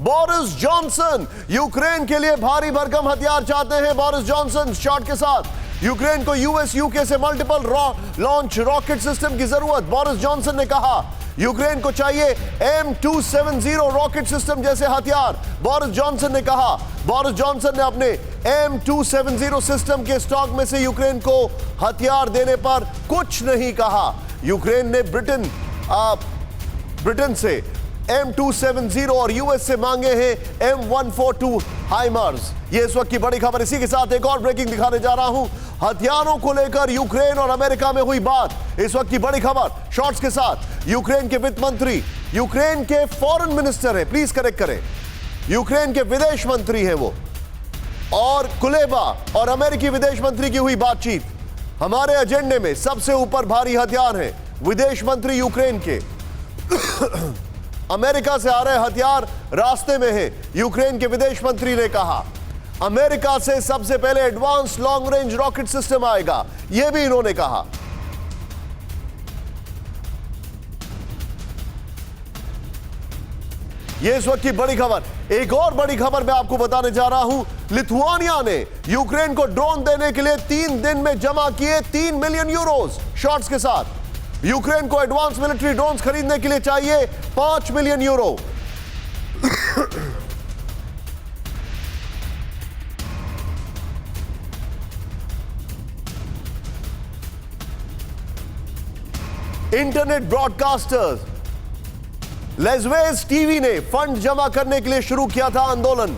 Boris Johnson Ukraine के लिए भारी भरकम हथियार चाहते हैं। बोरिस जॉनसन शॉट के साथ यूक्रेन को यूएस यूके से मल्टीपल लॉन्च रॉकेट सिस्टम की जरूरत। बोरिस जॉनसन ने कहा यूक्रेन को चाहिए M270 रॉकेट सिस्टम जैसे हथियार। बोरिस जॉनसन ने कहा, बोरिस जॉनसन ने अपने M270 सिस्टम के स्टॉक में से यूक्रेन को हथियार देने पर कुछ नहीं कहा। यूक्रेन ने ब्रिटेन से M270 और यूएस से मांगे हैं M142 हाइमर्स। ये इस वक्त की बड़ी खबर। इसी के साथ एक और ब्रेकिंग दिखाने जा रहा हूं। हथियारों को लेकर यूक्रेन और अमेरिका में हुई बात। इस वक्त की बड़ी खबर शॉर्ट्स के साथ। यूक्रेन के वित्त मंत्री, यूक्रेन के फॉरेन मिनिस्टर है, प्लीज करेक्ट करें, यूक्रेन के विदेश मंत्री है वो, और कुलेबा और अमेरिकी विदेश मंत्री की हुई बातचीत। हमारे एजेंडे में सबसे ऊपर भारी हथियार है विदेश मंत्री यूक्रेन के। अमेरिका से आ रहे हथियार रास्ते में है, यूक्रेन के विदेश मंत्री ने कहा। अमेरिका से सबसे पहले advance long range rocket system आएगा, यह भी इन्होंने कहा। यह इस वक्त की बड़ी खबर। एक और बड़ी खबर मैं आपको बताने जा रहा हूं। लिथुआनिया ने यूक्रेन को ड्रोन देने के लिए 3 दिन में जमा किए 3 मिलियन यूरोस। शॉर्ट्स के साथ यूक्रेन को एडवांस मिलिट्री ड्रोन्स खरीदने के लिए चाहिए 5 मिलियन यूरो। इंटरनेट ब्रॉडकास्टर्स लेज़वेज टीवी ने फंड जमा करने के लिए शुरू किया था आंदोलन।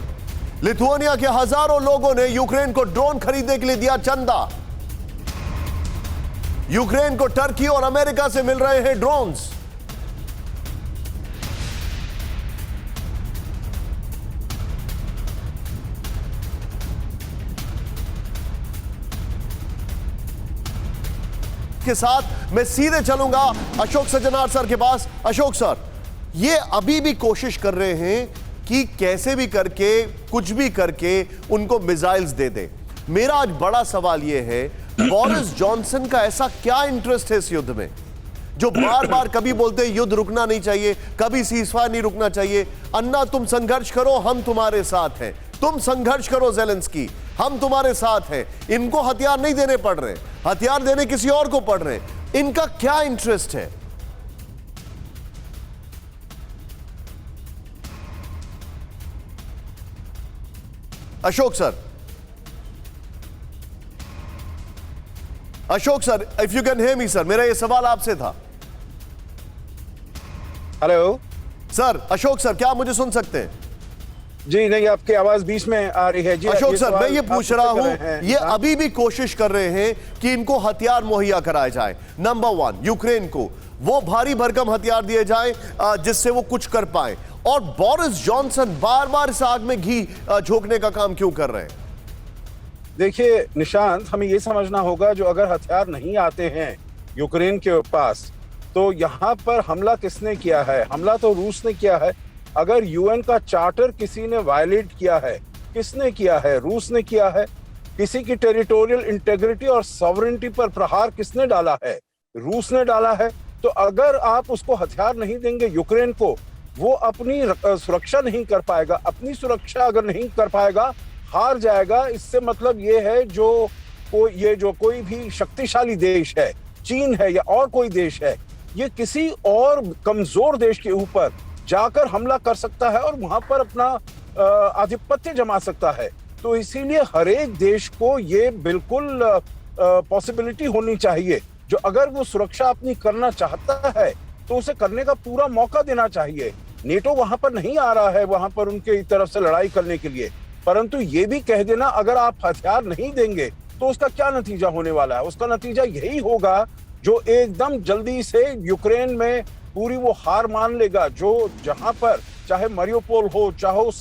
लिथुआनिया के हजारों लोगों ने यूक्रेन को ड्रोन खरीदने के लिए दिया चंदा। यूक्रेन को टर्की और अमेरिका से मिल रहे हैं ड्रोन्स। के साथ मैं सीधे चलूंगा अशोक सज्जनार सर के पास। अशोक सर, ये अभी भी कोशिश कर रहे हैं कि कैसे भी करके, कुछ भी करके उनको मिसाइल्स दे दे। मेरा आज बड़ा सवाल यह है, बोरिस जॉनसन का ऐसा क्या इंटरेस्ट है इस युद्ध में, जो बार बार कभी बोलते हैं युद्ध रुकना नहीं चाहिए, कभी सीजफायर नहीं रुकना चाहिए। अन्ना तुम संघर्ष करो, हम तुम्हारे साथ हैं। तुम संघर्ष करो ज़ेलेंस्की, हम तुम्हारे साथ हैं। इनको हथियार नहीं देने पड़ रहे, हथियार देने किसी और को पड़ रहे। इनका क्या इंटरेस्ट है? Ashok sir, Ashok sir, if you can hear me sir, मेरा यह सवाल आपसे था। हेलो सर, अशोक सर, क्या आप मुझे सुन सकते हैं? जी नहीं, आपकी आवाज बीच में आ रही है जी। अशोक सर, मैं ये पूछ रहा हूं, ये अभी भी कोशिश कर रहे हैं कि इनको हथियार मुहैया कराए जाए। नंबर 1, यूक्रेन को वो भारी भरकम हथियार दिए जाए जिससे वो कुछ कर पाए, और बोरिस जॉनसन बार बार इस आग में घी झोंकने का काम क्यों कर रहे हैं? देखिए निशांत, हमें ये समझना होगा, जो अगर हथियार नहीं आते हैं यूक्रेन के पास, तो यहाँ पर हमला किसने किया है? हमला तो रूस ने किया है। अगर यूएन का चार्टर किसी ने वायलेट किया है, किसने किया है? रूस ने किया है। किसी की टेरिटोरियल इंटेग्रिटी और सॉवरेनिटी पर प्रहार किसने डाला है? रूस ने डाला है। तो अगर आप उसको हथियार नहीं देंगे यूक्रेन को, वो अपनी सुरक्षा नहीं कर पाएगा। अपनी सुरक्षा अगर नहीं कर पाएगा, हार जाएगा। इससे मतलब ये है, जो कोई भी शक्तिशाली देश है, चीन है या और कोई देश है, ये किसी और कमजोर देश के ऊपर जाकर हमला कर सकता है और वहां पर अपना आधिपत्य जमा सकता है। तो इसीलिए हर एक देश को ये बिल्कुल पॉसिबिलिटी होनी चाहिए, जो अगर वो सुरक्षा अपनी करना चाहता है तो उसे करने का पूरा मौका देना चाहिए। नेटो वहां पर नहीं आ रहा है, वहां पर उनके तरफ से लड़ाई करने के लिए, परंतु ये भी कह देना, अगर आप हथियार नहीं देंगे तो उसका क्या नतीजा होने वाला है? उसका नतीजा यही होगा, जो एकदम जल्दी से यूक्रेन में पूरी वो हार मान लेगा। जो जहां पर चाहे मारियोपोल हो, चाहे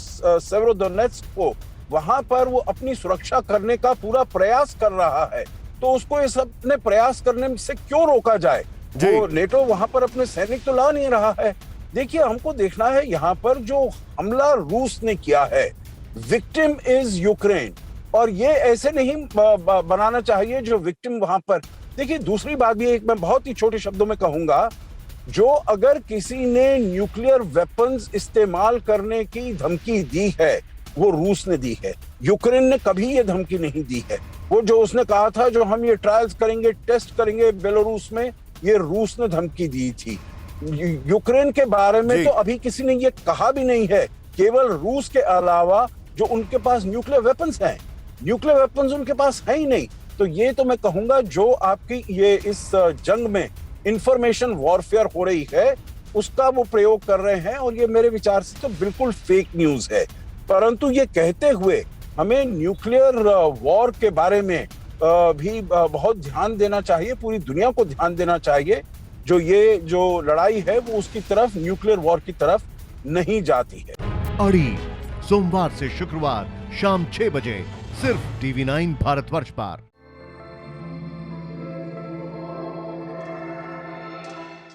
सेवेरोडोनेत्स्क हो, वहां पर वो अपनी सुरक्षा करने का पूरा प्रयास कर रहा है। तो उसको इस अपने प्रयास करने से क्यों रोका जाए? जो नेटो वहां पर अपने सैनिक तो ला नहीं रहा है। देखिए, हमको देखना है यहाँ पर जो हमला रूस ने किया है, विक्टिम इज यूक्रेन, और ये ऐसे नहीं बनाना चाहिए जो विक्टिम वहां पर। देखिए, दूसरी बात भी एक मैं बहुत ही छोटे शब्दों में कहूंगा, जो अगर किसी ने न्यूक्लियर वेपन्स इस्तेमाल करने की धमकी दी है वो रूस ने दी है। यूक्रेन ने कभी ये धमकी नहीं दी है। वो जो उसने कहा था जो हम ये ट्रायल्स करेंगे, टेस्ट करेंगे बेलारूस में, ये रूस ने धमकी दी थी। यूक्रेन के बारे में तो अभी किसी ने ये कहा भी नहीं है, केवल रूस के अलावा जो उनके पास न्यूक्लियर वेपन्स हैं, न्यूक्लियर वेपन्स उनके पास है ही नहीं। तो ये तो मैं कहूंगा जो आपकी ये इस जंग में इंफॉर्मेशन वॉरफेयर हो रही है उसका वो प्रयोग कर रहे हैं, और ये मेरे विचार से तो बिल्कुल फेक न्यूज है। परंतु ये कहते हुए हमें न्यूक्लियर वॉर के बारे में भी बहुत ध्यान देना चाहिए, पूरी दुनिया को ध्यान देना चाहिए। जो लड़ाई है वो उसकी तरफ, न्यूक्लियर वॉर की तरफ नहीं जाती है। अड़ी सोमवार से शुक्रवार शाम 6 बजे सिर्फ TV9 भारतवर्ष पर।